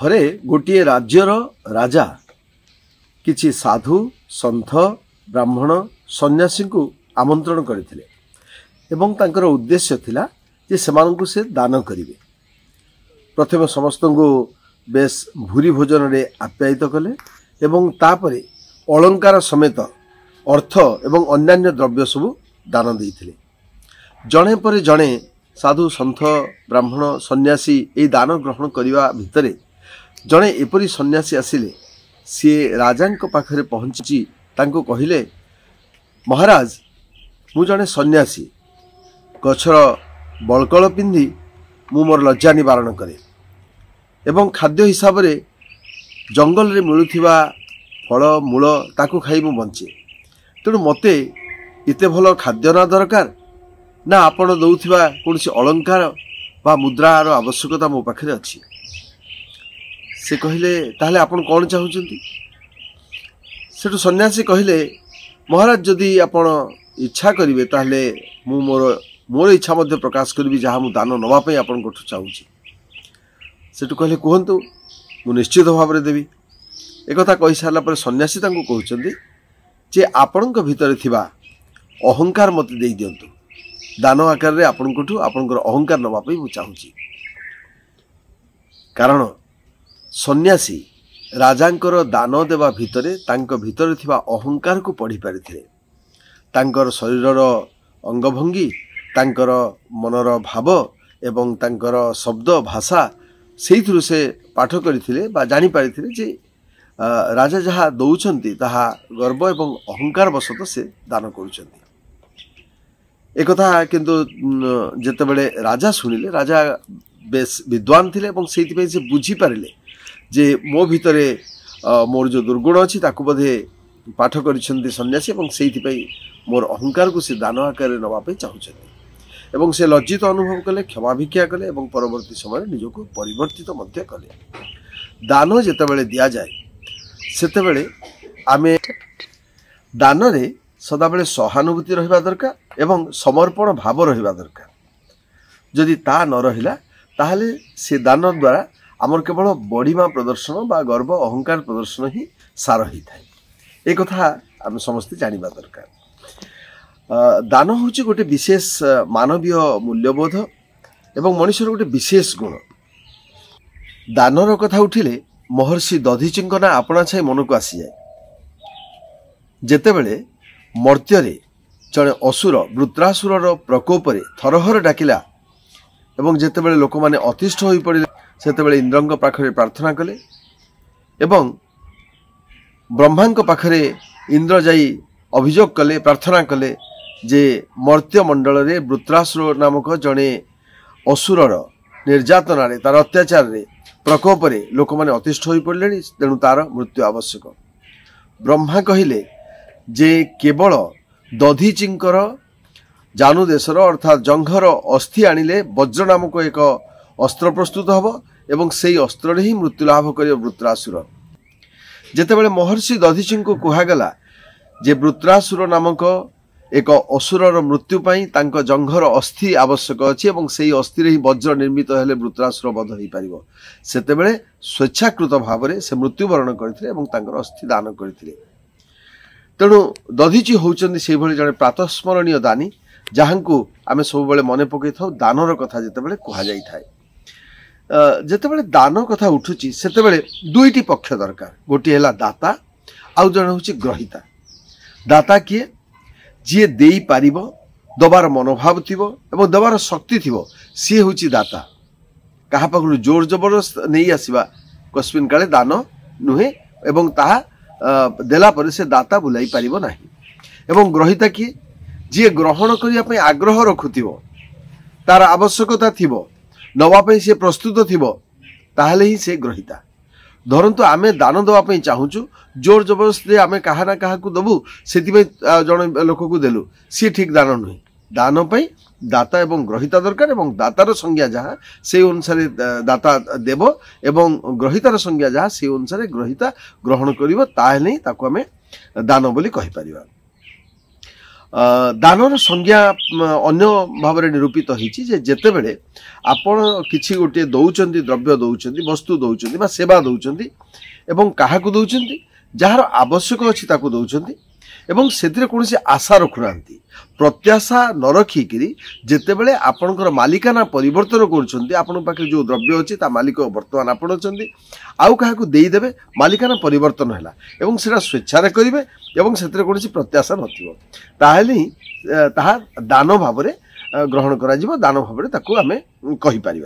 थरे गोटे राज्यर राजा किछि साधु संत ब्राह्मण सन्यासी को आमंत्रण करथिले एवं तांकर उद्देश्य थिला जे सेमानंकु से दान करिवे। प्रथम समस्त को बेस भूरी भोजन रे आप्यायित कले एवं तापरे अलंकार समेत अर्थ एवं अन्यान्य द्रव्य सबु दान देइथिले। जणे पर जणे साधु संत ब्राह्मण सन्यासी ए दान ग्रहण करिवा भितरे जणे एपरी सन्यासी आसिले। सी राजांक पाखरे पहुंची तांको कहिले, महाराज मु जणे सन्यासी गछर बलकल पिंधि मु मोर लज्जा निवारण करे एवं खाद्य हिसाब रे जंगल रे मिलुथिबा फल मूल ताकू खाई मु बंचे। तेणु मते इते भल खाद्य ना दरकार ना आपण दउथिबा कोनसी अलंकार बा मुद्रार आवश्यकता मो पाखरे अछि। से कहिले ताहले आपण कोन चाहुचंती? सेठु सन्यासी कहिले, महाराज जदि आपण इच्छा करिवे ताहले मु मोर इच्छा मध्ये प्रकाश करबी जहा मु दान नवा पई आपण कोठु चाहुची। सेठु कहिले कहंतु मु निश्चित भाव रे देबी। एकथा कहि सारला पर सन्यासी तांको कहउचंती जे आपणक भितरे थिबा अहंकार मते देई दियंतु। दान आकार रे आपण कोठु आपणकर अहंकार नवा पई मु चाहुची। कारण सन्यासी राजांकर दान देवा भितरे तांको भितरे थिबा अहंकार को पढ़ी पारिथिले। तांकर शरीरर अंगभंगी, तांकर मनर भाव एवं तांकर शब्द भाषा सेइथुरु से पाठ करिथिले बा जानि पारिथिले जे राजा जहा दउछंती ताहा गर्व एवं अहंकार वशत से दान करूछंती। एकथा किंतु जेतेबेले राजा सुनिले, राजा बेस विद्वान थिले एवं सेइथि पे से बुझी पारिले जे मो भितरे मोर जो दुर्गुण अछि ताकु बधे पाठ करिसंती सन्यासी एवं सेइथि पे मोर अहंकार को से दान आकार नवा पे चाहुछंती एवं से लज्जित अनुभव कले, क्षमा भिक्षा कले एवं परवर्ती समय निजको परिवर्तित मध्य कले। दान जेतेबेले दिया जाय सेतेबेले आमे दान रे सदाबेले सहानुभूति रहिबा दरकार एवं समर्पण भाव रहिबा दरकार। जदि ता न रहिला ताहले से दान द्वारा आमर केवल बड़ीमा प्रदर्शन बा गर्व अहंकार प्रदर्शन ही सार ही थाए। एक कथा आम समस्ते जानिबा दरकार। दान होची गोटे विशेष मानवीय मूल्यबोध एवं मनुष्यर गोटे विशेष गुण। दानर कथा उठिले महर्षि दधीचीଙ୍କ ना आपणा छाई मन को आसी जाए। जेतेबेले मर्त्यरे जड़े असुर वृत्रासुरर प्रकोपरे थरहर डाकिला एवं जेतेबेले लोक माने अतिष्ठ होई पड़िले सेतेबेले इंद्रଙ୍କ पाखरे प्रार्थना कले एवं ब्रह्माଙ୍କ पाखरे इंद्र जाई अभियोग कले, प्रार्थना कले जे मर्त्य मंडल रे वृत्रासुर नामक जड़े असुरर निर्यातना रे तार अत्याचार रे प्रकोप रे लोक माने अतिष्ठ होई पड़ले, तेणु तार मृत्यु आवश्यक। ब्रह्मा कहिले जे केवल दधीचीଙ୍କର जानू देशर अर्थात जंघर अस्थि आनिले वज्र नामक एक अस्त्र प्रस्तुत हब एवं सेई अस्त्र रे ही मृत्यु लाभ करियो वृत्रासुर। जेतेबेले महर्षि दधीची को कुहागला जे वृत्रासुर नामक एक असुरर मृत्यु पाई तांको जंघर अस्थि आवश्यक अछि एवं सेई अस्थि रे ही वज्र निर्मित हेले वृत्रासुर वध होई पारिबो। सेतेबेले स्वेच्छाकृत भाव रे से मृत्युवरण करथिले एवं तांकर अस्थि दान करथिले। तेणु दधीची होउचंदी सेई भली जने प्रातस्मरणीय दानी जहांकु आमे सब बेले मने पकई थाउ दानर कथा जेतेबेले कुहा जाई थाए। जेतेबेले दान कथा उठुची सेतेबेले दुईटी पक्ष दरकार। गोटी हैला दाता आउ जने होची ग्रहिता। दाता किए? जे देई पारिबो, दबार मनोभाव थिबो एवं दबार शक्ति थिबो सी होची दाता। कहा पाखरु जोर जबरदस्त नहीं आसीबा कस्मिन काले दान नुहे एवं ताहा देला पर से दाता बुलाई पारिबो नाही। एवं ग्रहिता किए? जे ग्रहण करिया पई आग्रह रखुथिबो, तार आवश्यकता थिबो, नवा पई से प्रस्तुत थिबो, ताहले ही से ग्रहिता। धरंतु आमे दान दवा पई चाहुचु, जोर जबरदस्ती आमे कहा ना कहा को दबु सेति पई जण लोक को देलु, सी ठीक दान नुहे। दान पई दाता एवं ग्रहिता दरकार एवं दातार संज्ञा जहा से अनुसार दाता देव एवं ग्रहितार संज्ञा जहा से अनुसार ग्रहिता ग्रहण करिवो, ताहले ताको आमे दान बोली कहि परिबा। दानर संज्ञा अन्य भाव निरूपित होती जेतेबेले आपण किछि गोटे दौरान द्रव्य दौरान वस्तु दौरान सेवा दौरान एवं क्या दौरान जार आवश्यक अच्छी दौरान एवं से कौन आशा रखुना प्रत्याशा न रखिकी जितेबले आपणकर मालिकाना परिवर्तन कर जो द्रव्य अच्छी मालिक बर्तमान आपण आउ क्या देदेवे मालिकाना परिवर्तन है एवं से स्वेच्छा करेंगे एवं से कौन प्रत्याशा नही दान भाव ग्रहण कर दान भाव आम कहीपर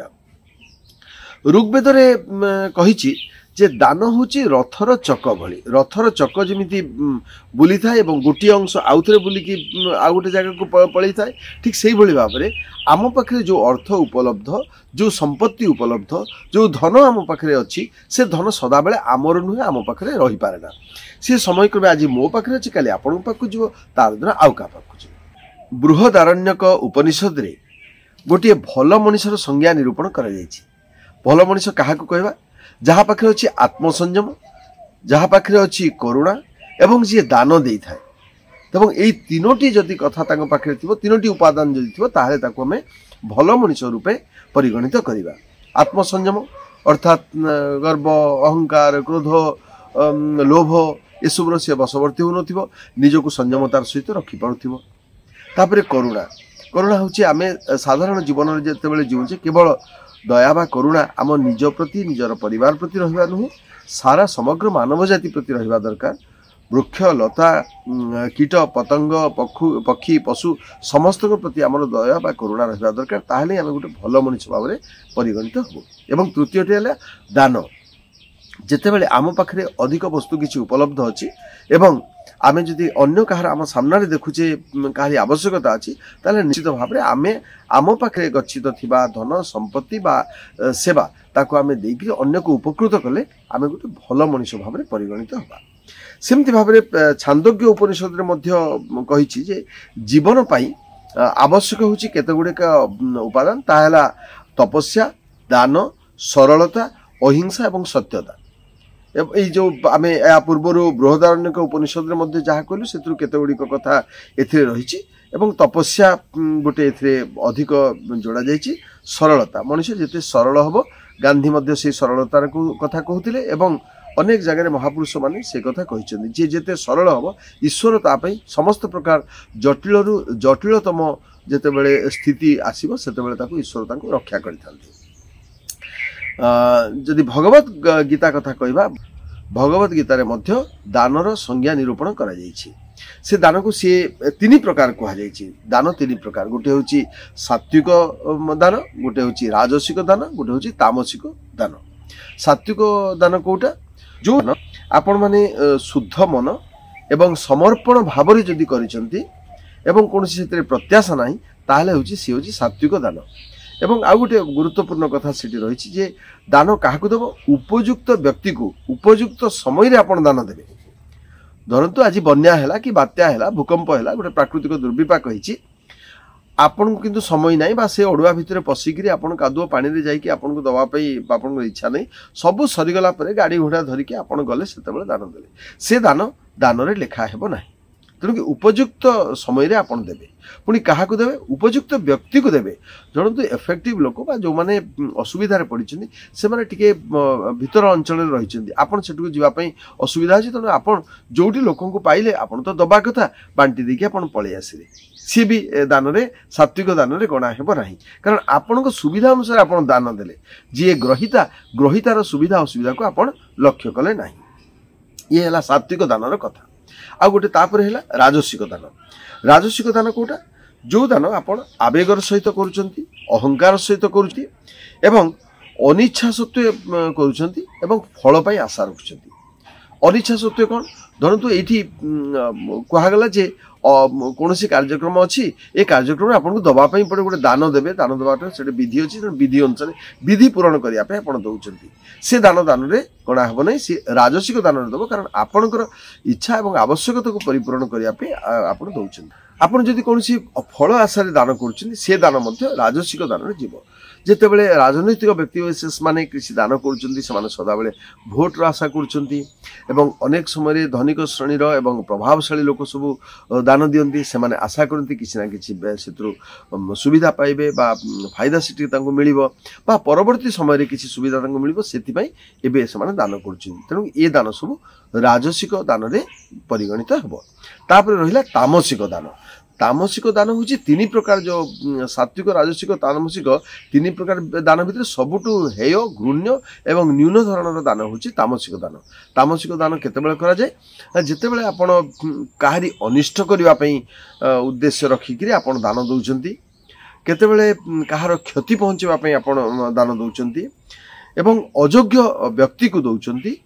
ऋग्वेद कही जे दान हूँ रथर चक भली रथर चक जमी बुली थाए गोटे अंश आउ थे बुलिकी आउ गोटे जगह को पलि थाए ठीक से भाव में आम पाखे जो अर्थ उपलब्ध जो संपत्ति उपलब्ध जो धन आम पाखे अच्छी से धन सदाबले आमर नुहे आम पाखे रही पारे ना सी समय क्रमे आज मो पाखे अच्छी काली आपण पाखु जीव तार दिन आउ क्या पाखु जीव बृहदारण्यक उपनिषद रे गोटे भल मनिषर संज्ञा निरूपण कर भल मनिष क्या कहवा जहाँ पाखे अच्छी आत्मसंयम जहाँ पाखे अच्छी करुणा एवं जी दान दे थाए एवं यही तीनोटी जदि कथा पाखे तीनोटी उपादान जदि थी ताहले ताको हमें भल मनिष रूपे परिगणित करिबा आत्मसंयम अर्थात गर्व अहंकार क्रोध लोभ एसबुर से बशवर्ती हो निजको संयमतार सहित रखिपे तापर करुणा करुणा हूँ आम साधारण जीवन जिते जीवचे केवल दया बा करुणा आम निज प्रति निजर परिवार प्रति रहिबा नुहे सारा समग्र मानव जाति प्रति रहिबा दरकार वृक्ष लता कीट पतंग पक्षी पशु समस्त प्रति आमर दया बा करुणा रहिबा दरकार ताहले आम गोटे भल मनुष्य भाव में परिगणित हो एवं तृतीयटी है दान जेतेबेले आम पाखे अधिक वस्तु किसी उपलब्ध अच्छी एवं आमे जदि अन्य कहार आम सामने देखुचे कहारी आवश्यकता अच्छी ताले निश्चित भाव में आमे आम पाखे गच्छित थिबा धन संपत्ति बा सेवा ताको आमे देकी अन्य को उपकृत कले आमे गोटे भल मनुष्य भाव में परिगणित होबा सेमति भाव में छांदोग्य उपनिषद रे मध्य कहिछि जे जीवन पाई आवश्यक होछि केते गुडे का उपादान ताहला तपस्या दान सरलता अहिंसा एवं सत्यता जो आम या पूर्वर बृहदारण्यक उपनिषद रे जहाँ कहलु से केते गुड़िक कथा एथिरे रहिछि एवं तपस्या गोटे एथिरे अधिक जोड़ा जाइछि सरलता मनुष्य जेते सरल हबो गांधी मध्य से सरलतार कथा कहउथिले एवं अनेक जगह महापुरुष माने से कथा कहिसथि जे जेते सरल हबो ईश्वर ता पई समस्त प्रकार जटिलरु जटिलतम जेतेबेले स्थिति आसीबो सेतेबेले ताको ईश्वर ताको रक्षा करिथांती जदि भगवत गीता कथा कहवा भगवत गीतार मध्य दानर संज्ञा निरूपण करा जाइछि से दान को सी तीन प्रकार कह दान तीन प्रकार गोटे हूँ सात्विक दान गोटे हूँ राजसिक दान गोटे हूँ तामसिक दान सात्विक दान कोटा जो आपण माने शुद्ध मन एवं समर्पण भाव जदि करिसंती एवं कौन से प्रत्याशा नहीं ताहले हूँ सी हूँ सात्विक दान एवं आउ गोटे गुरुत्वपूर्ण कथा सेठी रही जे दान क्या देव उपयुक्त व्यक्ति को उपयुक्त समय रे आपण दान देवे धरतु आज बन्या है कि बात्या है भूकंप है गोटे प्राकृतिक दुर्विपाक होती आपन को किंतु समय नहीं बा से अड़ुआ भितर पशिकी आपन कादुआ पानी रे जाइए आपन को दवाई आपन इच्छा नहीं सबू सरीगला गाड़ी घोड़ा धरिकी आपन गले से दान देले से दान दान रे लेखा हेबो नहीं तेणुक उपयुक्त समय रे आपन देवे पुणी क्या देवे उपयुक्त व्यक्ति को देवे जनतु एफेक्टिव लोक जो मैंने असुविधा पड़ते से मैंने टिके भीतर अंचल रही आपन सेठू जावाई असुविधा अच्छी तेणु आप जोटी लोक पाइले आपन तो दबा कथा बांटी देकी आपन पलि आसिले सी भी दान रे सात्विक दान रे गणा हेब नाही कारण आपण सुविधा अनुसार आपन दान देले जी ग्रहिता ग्रहितार सुविधा असुविधा को आपन लक्ष्य कले नाही ये है सात्विक दान कथा आ गोटे तापर है राजसिक दान कोटा जो दान आपण आवेगर सहित करुचंती अहंकार सहित करुचंती एवं अनिच्छा सत्वे करुचंती एवं फल पाई आशा रखुचंती अनिच्छा सत्वे कौन धरतु ये कहगला जे कौन कार्यक्रम अच्छी ये कार्यक्रम आपको दवाई पड़े गोटे दान देवे दान दवाटा से विधि अच्छी विधि अनुसार विधि पूरण करने आप दौरान से दान रे गणा हे ना सी राजसिक दान देव कारण आपणकर इच्छा और आवश्यकता को परिपूरण करने आप दौरान आपड़ जदि कौन फल आशार दान कर दान राजसिक दान जीव ଯେତେବେଳେ ରାଜନୈତିକ ବ୍ୟକ୍ତିବିଶେଷ ମାନେ କିଛି ଦାନ କରୁଛନ୍ତି ସେମାନେ ସଦାବେଳେ ଭୋଟର ଆଶା କରୁଛନ୍ତି ଏବଂ ଅନେକ ସମୟରେ ଧନିକ ଶ୍ରେଣୀର ଏବଂ ପ୍ରଭାବଶାଳୀ ଲୋକ ସବୁ ଦାନ ଦିଅନ୍ତି। ସେମାନେ ଆଶା କରନ୍ତି କିଛି ନା କିଛି ସେଥିରୁ ସୁବିଧା ପାଇବେ ବା ଫାଇଦା ସେଠି ତାଙ୍କୁ ମିଳିବ ବା ପରବର୍ତ୍ତୀ ସମୟରେ କିଛି ସୁବିଧା ତାଙ୍କୁ ମିଳିବ, ସେଥିପାଇଁ ଏବେ ସେମାନେ ଦାନ କରୁଛନ୍ତି। ତେଣୁ ଏ ଦାନ ସବୁ ରାଜସିକ ଦାନରେ ପରିଗଣିତ ହେବ। ତାପରେ ରହିଲା ତାମସିକ ଦାନ। तामसिक दान हूँ तीन प्रकार जो सात्विक राजसिक तामसिक तीन प्रकार दान भितर सबुठु हेय घृण्य एवं न्यून धरणर दान हूँ तामसिक दान। तामसिक दान केतेबेले करा जाए जेतेबेले आपण काहारी अनिष्ट करबा पई उद्देश्य रखिकरी आपण दान दउचंती, केतेबेले काहार क्षति पहुंचबा पई आपण दान दउचंती एवं अयोग्य व्यक्ति को दउचंती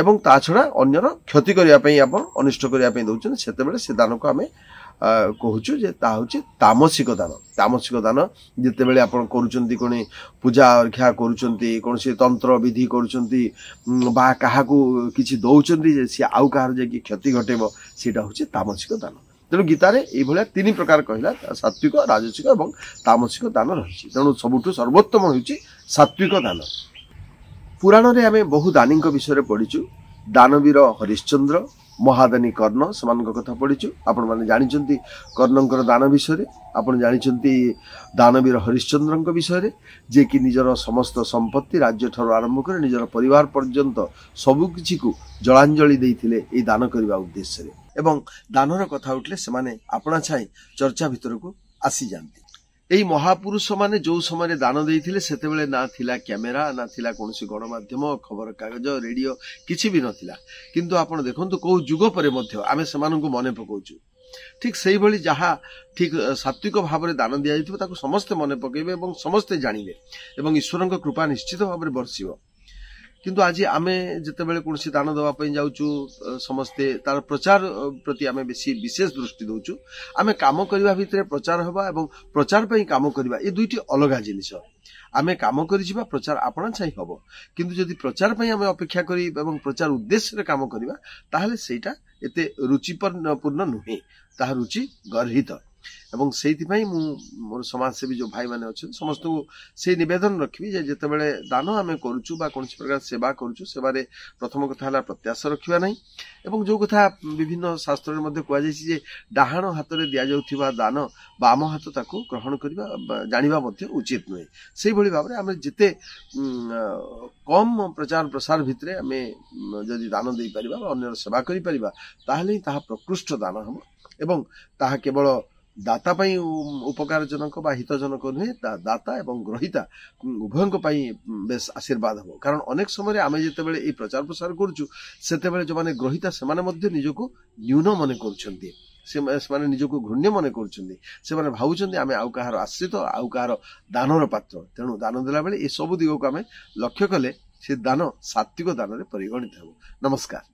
एवं ता छडा अन्यर क्षति करबा पई आपण अनिष्ट करबा पई दउचंती। सेतेबेले से दान को आमे कहूँ जे ता हूँ तामसिक दान। तामसिक दान जितेबेले आपण करूचंती कोनी पूजा अर्घ्या करूचंती कोनसी तंत्र विधि करूचंती बा काहाकू किछि दउचंती जे से आउ काहार जे कि क्षति घटेबो सेटा हूँ तामसिक दान। तेणु गीतारे एई भलिया तीन प्रकार कहला सात्विक राजसिक एवं तामसिक दान रहिछि। तेणु सबुठु सर्वोत्तम हूँ सात्विक दान। पुराण रे आमे बहु दानीक विषय रे पढिचु। दानवीर हरिश्चंद्र महादानी कर्ण समान कथा पढ़ीचु। आपण माने जानिचंती कर्णंकर दान विषय, आपण जानिचंती दानवीर हरिश्चंद्रंक विषय जे कि निजर समस्त संपत्ति राज्य ठारो आरंभ कर निजर परिवार पर्यंत सबु किछि को जलांजलि देइथिले ए दान करबा उद्देश्य रे। एवं दानर कथा उठले से माने आपणा छाई चर्चा भितर को आसी जानती। एई महापुरुष माने जो समय दान देइथिले सेतेबेले ना थिला कैमेरा ना थिला कोनसी गणमाध्यम खबर कागज रेडियो किछि भी नथिला, किंतु आपण देखंतु को जुग परे मध्य आमे समानंकु मने पकोचु। ठीक सेही भली जहा ठीक सात्विक भाव में दान दिया जाइथिबो ताको समस्त मने पकेबे एवं समस्त जानिबे एवं ईश्वरंक कृपा निश्चित भाव में बरसिबो। किंतु आज आमे जेतेबेले कोनसी दान दवा पई जाउचु समस्ते तार प्रचार प्रति आमे बेसी विशेष दृष्टि दउचु। आमे काम करबा भितरे प्रचार हबा एवं प्रचार पई काम करबा ए दुईटी अलगा जिनिस। आमे काम करि जिबा प्रचार आपणा छाई हबो, किंतु जदि प्रचार पई आमे अपेक्षा करी एवं प्रचार उद्देश्य रे काम करबा ताहले सेटा एते रुचिपूर्ण नुहे, ताहा रुचि गर्हित। एवं सेति पई मु मोर समाज सेवी जो भाई माने अछि समस्त को से निवेदन रखबी जे जेतेबेले दान आमे करूचु बा कोनसी प्रकार सेवा करूचु सेवारे प्रथम कथा हला प्रत्याशा रखिबा नै। एवं जो कथा विभिन्न शास्त्र रे मध्ये कुआ जायछि जे डाहाण हाथ रे दिया जाउथिबा दान बाम हाथ ताकू ग्रहण करबा जानिबा मध्ये उचित नै। सेही भली भाबरे आमे जेते कम प्रचार प्रसार भितरे आमे जदि दान देई परिबा बा अन्यर सेवा करि परिबा ताहले ताहा प्रकृष्ट दान हबो एवं ताहा केवल दाता पई उपकारजनक बा हितजनक नुहे, दाता एवं ग्रहिता उभयंक पई बेस आशीर्वाद हबो। कारण अनेक समय आमे जेतेबेले ए प्रचार प्रसार करूचु सेतेबेले जो माने ग्रहिता सेमाने मध्ये निजको न्यून मने करूछन्ती, से माने निजको घृण्य मने करूछन्ती, से माने भाउछन्ती आमे आउ काहार आश्रित आउ काहार दानर पात्र। तेणु दान देला बेले ए सब दिगको आमे लक्ष्य कले से दान सात्विक दान रे परिगणित हबो। नमस्कार।